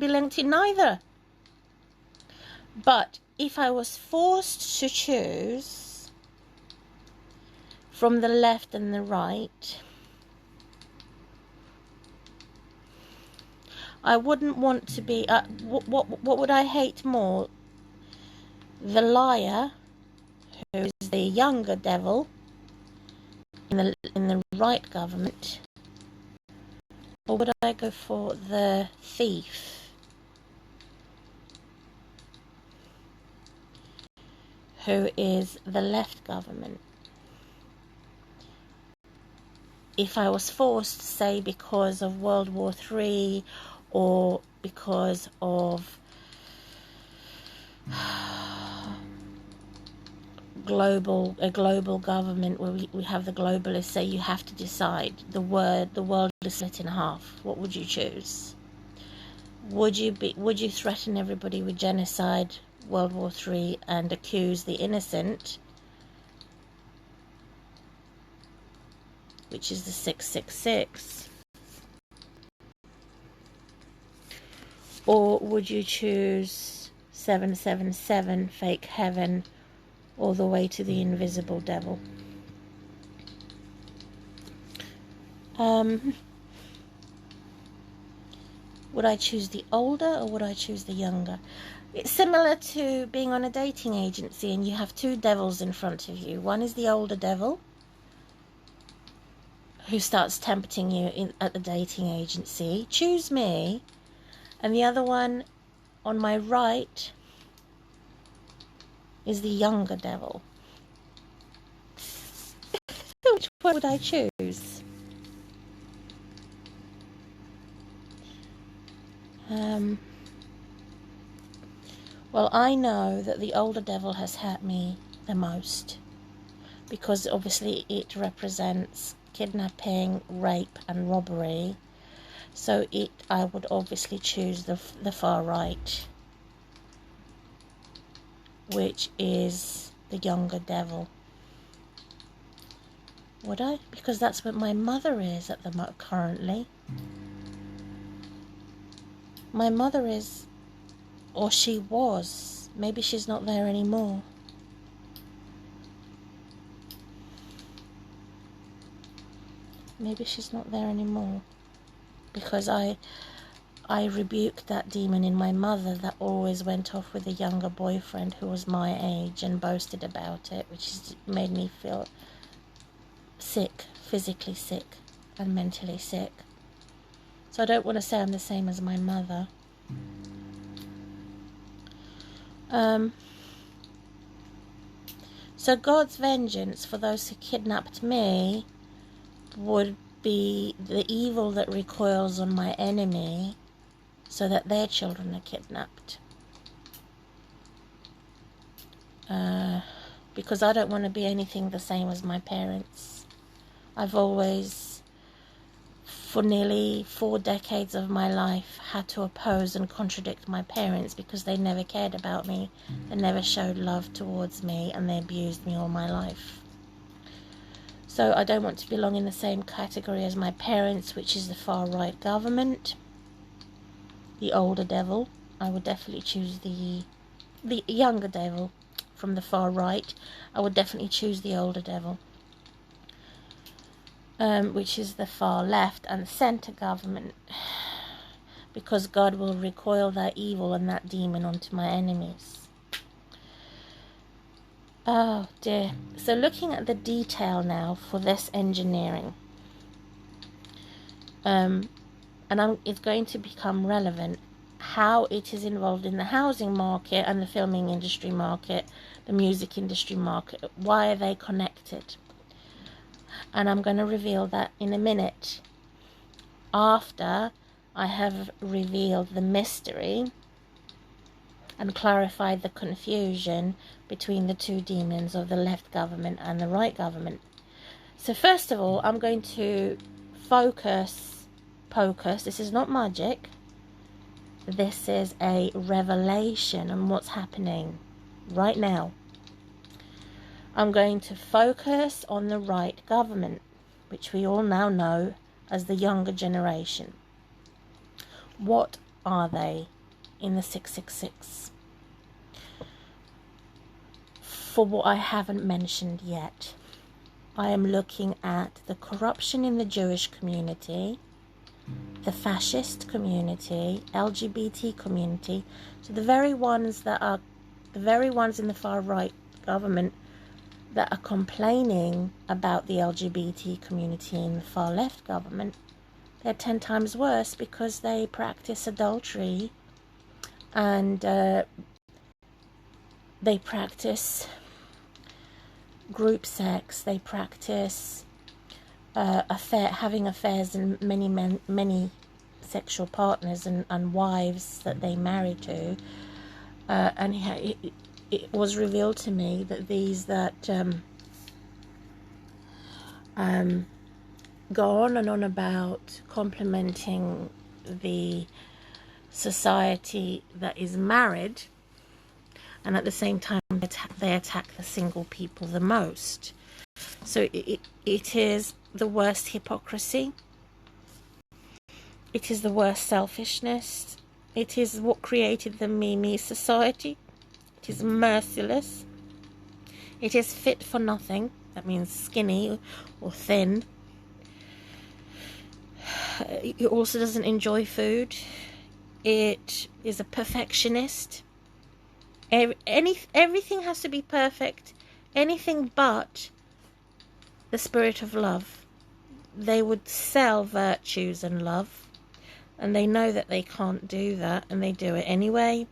belong to neither. But if I was forced to choose from the left and the right, I wouldn't want to be... what would I hate more? The liar, who is the younger devil in the right government, or would I go for the thief, who is the left government? If I was forced, say, because of World War III, or because of a global government where we have the globalists say you have to decide, the world is split in half, what would you choose? Would you threaten everybody with genocide, World War III, and accuse the innocent, which is the 666? Or would you choose 777, fake heaven, all the way to the invisible devil? Would I choose the older or would I choose the younger? It's similar to being on a dating agency and you have two devils in front of you. One is the older devil, who starts tempting you at the dating agency, choose me. And the other one on my right is the younger devil. Which one would I choose? Well, I know that the older devil has hurt me the most, because obviously it represents kidnapping, rape and robbery. So I would obviously choose the far right, which is the younger devil. Would I? Because that's what my mother is currently. My mother is, or she was, maybe she's not there anymore. Maybe she's not there anymore. Because I rebuked that demon in my mother that always went off with a younger boyfriend who was my age and boasted about it, which made me feel sick, physically sick and mentally sick. So I don't want to say I'm the same as my mother. So God's vengeance for those who kidnapped me would be the evil that recoils on my enemy, so that their children are kidnapped. Because I don't want to be anything the same as my parents. I've always, for nearly 4 decades of my life, had to oppose and contradict my parents because they never cared about me, they never showed love towards me, and they abused me all my life. So I don't want to belong in the same category as my parents, which is the far right government, the older devil. I would definitely choose the younger devil from the far right. I would definitely choose the older devil, which is the far left and centre government, because God will recoil that evil and that demon onto my enemies. Oh dear. So looking at the detail now for this engineering, it's going to become relevant how it is involved in the housing market and the filming industry market, the music industry market. Why are they connected? And I'm going to reveal that in a minute, after I have revealed the mystery and clarified the confusion between the two demons of the left government and the right government. So first of all, I'm going to focus, this is not magic, this is a revelation on what's happening right now. I'm going to focus on the right government, which we all now know as the younger generation. What are they in the 666? For what I haven't mentioned yet, I am looking at the corruption in the Jewish community, the fascist community, LGBT community, so the very ones in the far right government that are complaining about the LGBT community in the far left government. They're 10 times worse because they practice adultery and they practice group sex, they practice having affairs and many sexual partners and wives that they marry to. And it was revealed to me that these that go on and on about complimenting the society that is married, and at the same time they attack the single people the most. So it is the worst hypocrisy. It is the worst selfishness. It is what created the amiss society. It is merciless. It is fit for nothing. That means skinny or thin. It also doesn't enjoy food. It is a perfectionist. Everything has to be perfect. Anything but the spirit of love. They would sell virtues and love, and they know that they can't do that, and they do it anyway.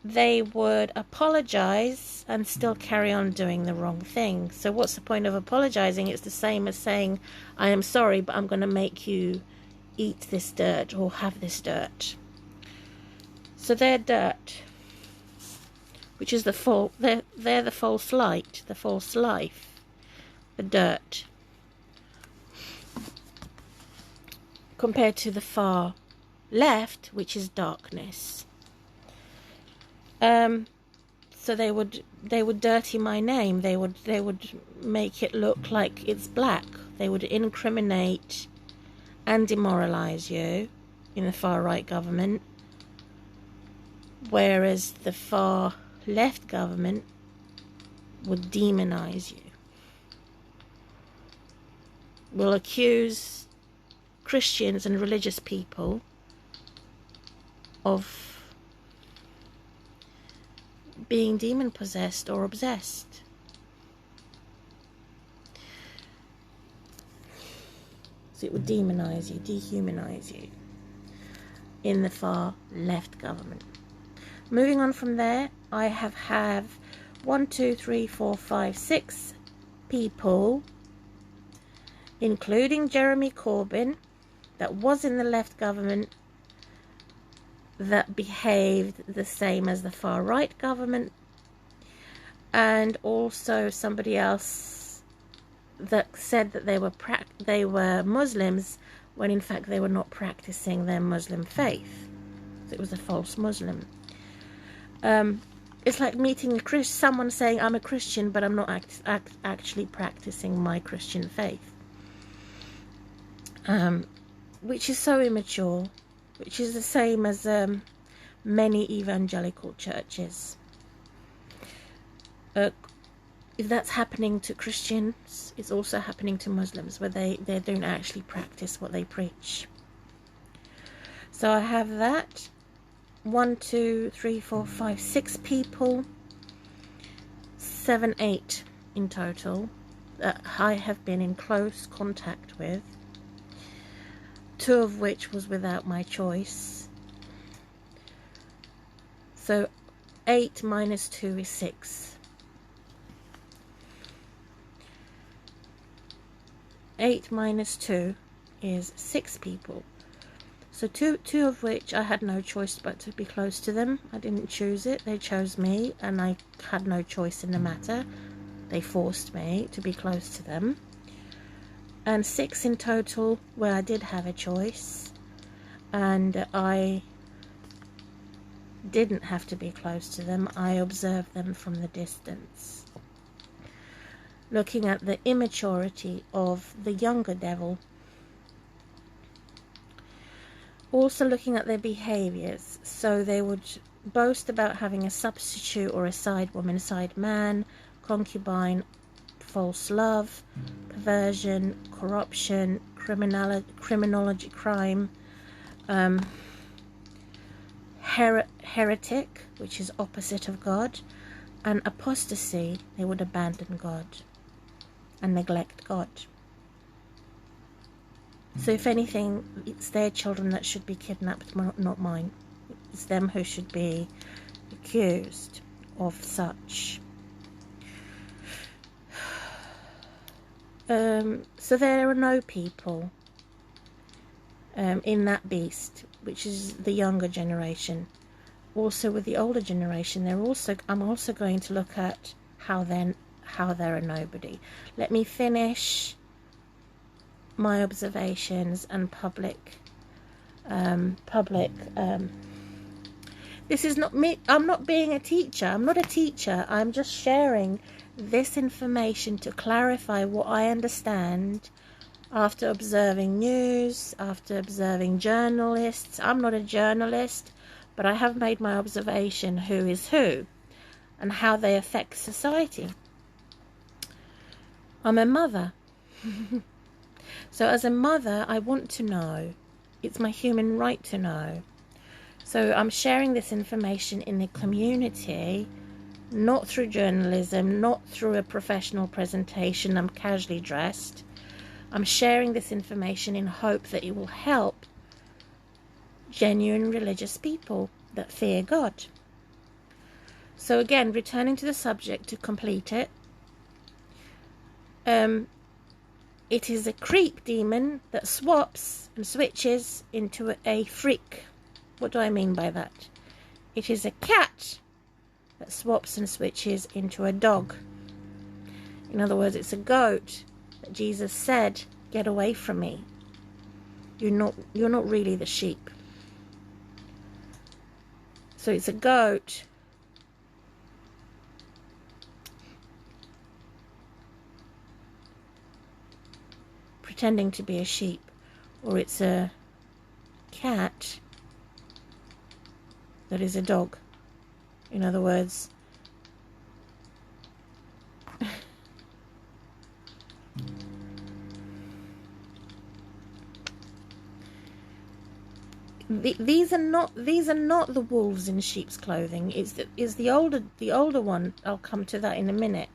They would apologize and still carry on doing the wrong thing. So what's the point of apologizing? It's the same as saying, I am sorry, but I'm going to make you eat this dirt or have this dirt. So they're dirt, which is they're the false light, the false life, the dirt, compared to the far left, which is darkness. So they would dirty my name. They would make it look like it's black. They would incriminate and demoralize you in the far right government, whereas the far left government would demonize you. Will accuse Christians and religious people of being demon possessed or obsessed. So it would demonize you, dehumanize you in the far left government. Moving on from there, I have 1, 2, 3, 4, 5, 6 people, including Jeremy Corbyn, that was in the left government, that behaved the same as the far right government, and also somebody else that said that they were Muslims when in fact they were not practicing their Muslim faith. So it was a false Muslim. It's like meeting someone saying, I'm a Christian, but I'm not actually practicing my Christian faith. Which is so immature, which is the same as many evangelical churches. If that's happening to Christians, it's also happening to Muslims, where they don't actually practice what they preach. So I have that. 1, 2, 3, 4, 5, 6 people, 7, 8 in total that I have been in close contact with, 2 of which was without my choice. So 8 minus 2 is 6. 8 minus 2 is 6 people. So two of which I had no choice but to be close to them. I didn't choose it. They chose me, and I had no choice in the matter. They forced me to be close to them. And 6 in total where I did have a choice, and I didn't have to be close to them. I observed them from the distance, looking at the immaturity of the younger devil. Also looking at their behaviors. So they would boast about having a substitute or a side woman, side man, concubine, false love, perversion, corruption, criminology, crime, heretic, which is opposite of God, and apostasy. They would abandon God and neglect God. So if anything, it's their children that should be kidnapped, not mine. It's them who should be accused of such. So there are no people in that beast, which is the younger generation. Also with the older generation, I'm also going to look at how they're a nobody. Let me finish my observations and this is not me. I'm not being a teacher. I'm not a teacher. I'm just sharing this information to clarify what I understand after observing news, after observing journalists. I'm not a journalist, but I have made my observation who is who and how they affect society. I'm a mother. So as a mother, I want to know. It's my human right to know. So I'm sharing this information in the community, not through journalism, not through a professional presentation. I'm casually dressed. I'm sharing this information in hope that it will help genuine religious people that fear God. So again, returning to the subject to complete it, it is a creep demon that swaps and switches into a freak. What do I mean by that? It is a cat that swaps and switches into a dog. In other words, it's a goat that Jesus said, "Get away from me. You're not really the sheep." So it's a goat pretending to be a sheep, or it's a cat that is a dog. In other words, these are not the wolves in sheep's clothing. It's the older one. I'll come to that in a minute.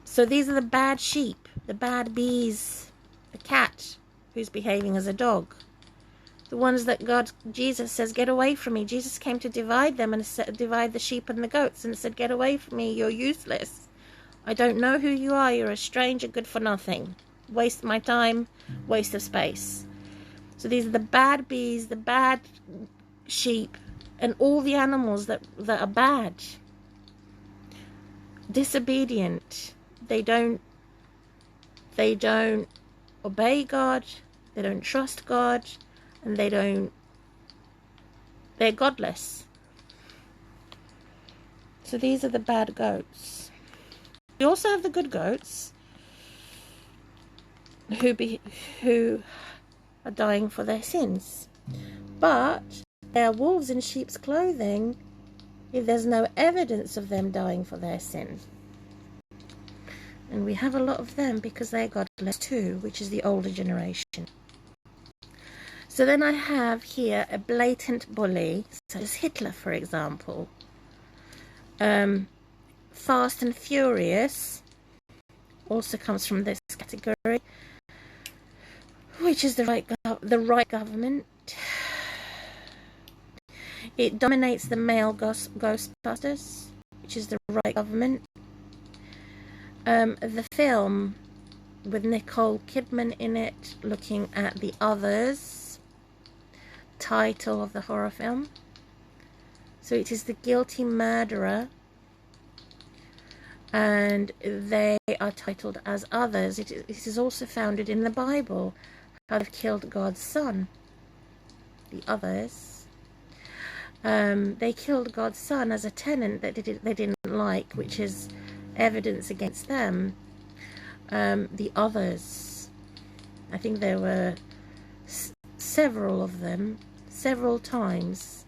So these are the bad sheep, the bad bees, the cat who's behaving as a dog. The ones that Jesus says, "Get away from me." Jesus came to divide them and divide the sheep and the goats and said, "Get away from me, you're useless. I don't know who you are, you're a stranger, good for nothing. Waste of my time, waste of space." So these are the bad bees, the bad sheep, and all the animals that are bad. Disobedient. They don't obey God, they don't trust God, and they're godless. So these are the bad goats. We also have the good goats who are dying for their sins. But they are wolves in sheep's clothing if there's no evidence of them dying for their sin. And we have a lot of them because they're godless too, which is the older generation. So then I have here a blatant bully, such as Hitler, for example. Fast and Furious also comes from this category, which is the right government. It dominates the male Ghostbusters, which is the right government. The film with Nicole Kidman in it, looking at the others, title of the horror film. So it is the guilty murderer, and they are titled as others. It is also founded in the Bible, how they've killed God's son, the others. They killed God's son as a tenant that they didn't like, which is evidence against them. The others, I think there were several of them, several times,